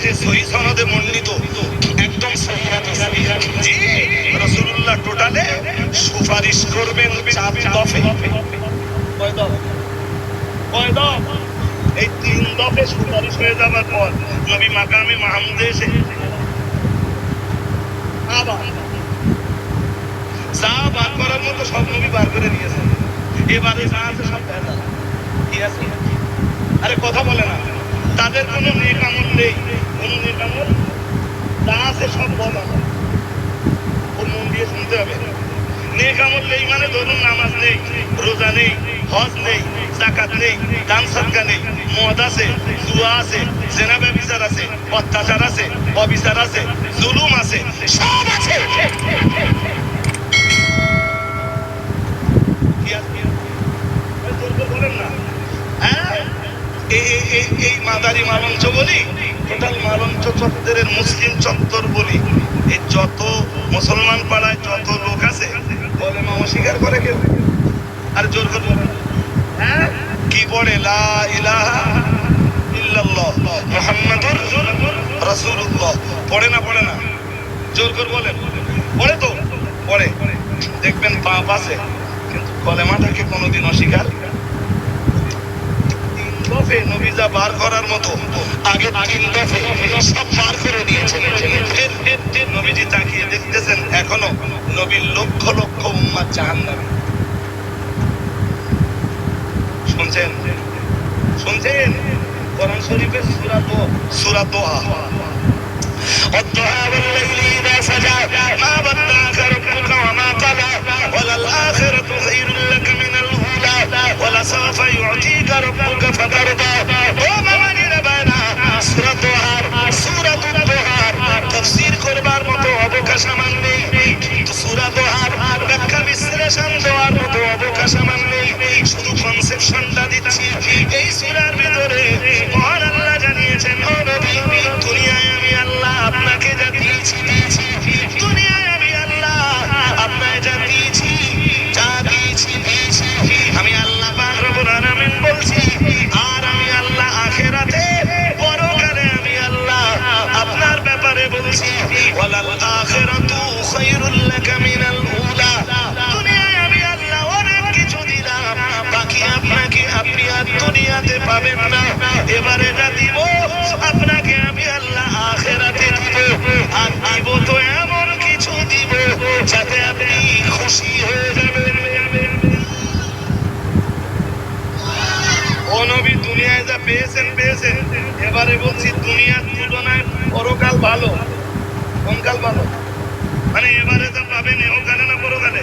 যে সহিহ সনদে মণ্ডিত একদম সহিহ হাদিস। জি, রাসূলুল্লাহ টোটালে সুপারিশ করবেন 4 দফে। কয় দফ? কয় দফ? এই 3 দফে সুপারিশ হয়ে যাবার পর নবী মাকামে মাহমুদে এসে আবার যা বার করার মতো সব নবী বার করে দিয়েছেন। এবারে যা আছে সব ভেজাল। কি আছে? আরে কথা বলে না। তাদের কোনো নেক আমল নেই, কোনো নেক আমল যা আছে সব বলা। ওর মন দিয়ে শুনতে হবে। নেক আমল নেই মানে ধরুন নামাজ নেই, রোজা নেই, হজ নেই, যাকাত নেই, দান সাদকা নেই, মদ আছে, জুয়া আছে, জেনা ব্যভিচার আছে, অত্যাচার আছে, অবিচার আছে, জুলুম আছে, সব আছে। বলেন না এই মাদারি মালঞ্চ বলি, টোটাল মালঞ্চ চত্বরের মুসলিম চত্বর বলি, এই যত মুসলমান পাড়ায় যত লোক আছে কলেমা অস্বীকার করে কেউ? আর জোর করে বলেন কি পড়ে? লা ইলাহা ইল্লাল্লাহ মুহাম্মাদুর রাসূলুল্লাহ পড়ে না? পড়ে না? জোর করে বলেন। পড়ে তো পড়ে, দেখবেন পাপ আছে কিন্তু কলেমাটাকে কোনোদিন অস্বীকার। নবীজা বার করার মতো আগে সব বার করে দিয়েছেন। নবীজি তাকিয়ে দেখতেছেন এখনো নবীর লক্ষ লক্ষ উম্মাত জাহান্নামে। শুনছেন? শুনছেন? কোরআন শরীফের সূরা দোহা والضحى والليل إذا سجى ما ودعك ربك وما قلى وللآخرة خير لك من الأولى ولسوف يعطيك ربك فترضى وما من ربنا সূরা দোহার তাফসীর করবার মতো অবকাশ আমার নেই, কিন্তু সূরা দোহার ব্যাখ্যা বিশ্লেষণ দেওয়ার মতো অবকাশ আমার নেই। শুধু কনসেপশনটা দিচ্ছি। এই সূরার ভিতরে মহান আল্লাহ জানিয়েছেন, ও নবী, দুনিয়ায় আমি আল্লাহ আপনাকে যা দিয়েছি, দুনিয়ায় আমি আল্লাহ আপনাকে যা দিয়েছি, আমি আল্লাহ পাক রব্বুল আলামিন বলছি। আর আমি আল্লাহ আখিরাতে পরকালে আমি আল্লাহ আপনার ব্যাপারে বলছি, ওয়ালাল আখিরাতু খায়রুল লাকা মিনাল উলা। দুনিয়ায় আমি আল্লাহ অনেক কিছু দিলাম, বাকি আপনাকে আপনি আর দুনিয়াতে পাবেন না। এবারে যা দিব আপনাকে আমি আল্লাহ আখিরাতে দিব, আর দিব তো এমন কিছু দিব যাতে আপনি খুশি হয়ে যাবেন। ও নবী, দুনিয়ায় যা পেয়েছেন পেয়েছেন, এবারে বলছি দুনিয়ার তুলনায় পরকাল ভালো। কোনকাল ভালো? মানে এবারে যা পাবেন ইহকালে না পরকালে?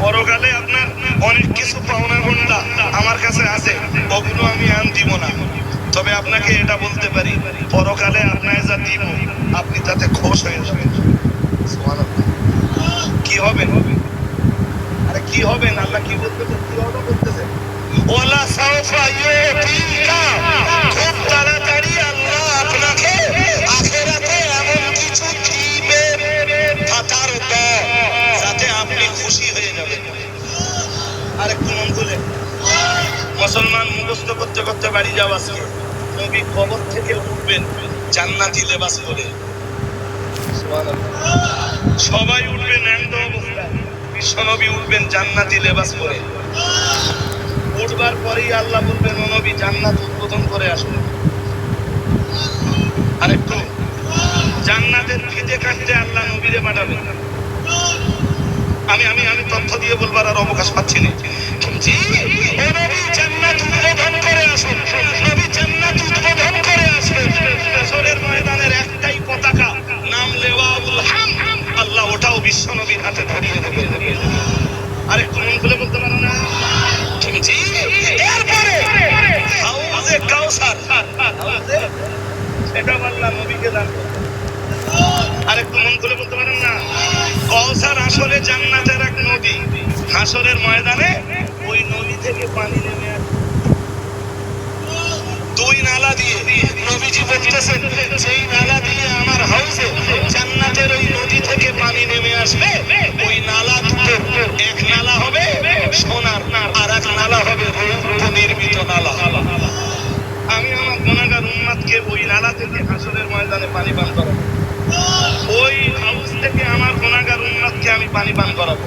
পরকালে আপনার অনেক কিছু পাওনা গন্ডা আমার কাছে আছে, ওগুলো আমি আন দিব না। তবে আপনাকে এটা বলতে পারি, পরকালে আপনাকে যা দিব আপনি তাতে খুশ হয়ে যাবেন। কি হবে? আরে কি হবেন? আল্লাহ কি বলতেছেন? কি হবে বলতেছেন? ওয়ালা সাওফা ইউতিকা, খুব তাড়াতাড়ি আল্লাহ আপনাকে আখিরাতে এমন কিছু দিবেন ফাতারদা, যাতে আপনি খুশি হয়ে যাবেন। আরেকটু মন খুলে মুসলমান মুখস্থ করতে করতে বাড়ি যাওয়া আজকে। নবী কবর থেকে উঠবেন জান্নাতি লেবাস পরে। সবাই উঠবেন এমন অবস্থায়, বিশ্বনবী উঠবেন জান্নাতি লেবাস পরে। উঠবার পরেই আল্লাহ বলবেন, ও নবী, জান্নাত উদ্বোধন করে আসুন। আরেকটু জান্নাতের ফিতে কাটতে আল্লাহ নবীরে পাঠাবেন। আমি আমি আমি তথ্য দিয়ে বলবার আর অবকাশ পাচ্ছি না। জি, ও নবী, জান্নাত উদ্বোধন করে আসুন। নবী জান্নাত উদ্বোধন করে আসবেন। হাশরের ময়দানের একটাই পতাকা, নাম লিওয়াউল হামদ। আল্লাহ ওটাও বিশ্বনবীর হাতে ধরিয়ে দেবেন। আরেকটু মন খুলে বলতে পারো না? জি, এরপরে হাউজে কাউসার, সেটা আল্লাহ নবীকে দান করবেন। আরেকটু মন খুলে বলতে পারেন না? কাউসার আসলে জান্নাতের এক নদী। হাশরের ময়দানে ওই নদী থেকে পানি নেমে আসে দুই নালা দিয়ে। নবীজি বলতেছেন, যেই নালা দিয়ে আমার হাউসে জান্নাতের ওই নদী থেকে পানি নেমে আসবে, ওই নালা দুটো, এক নালা হবে সোনার, আর এক নালা হবে রৌপ্য নির্মিত নালা। আমি আমার গুনাহগার উম্মতকে ওই নালা থেকে হাশরের পানি পান করাবো, ওই হাউস থেকে আমার গুনাহগার উম্মতকে আমি পানি পান করাবো।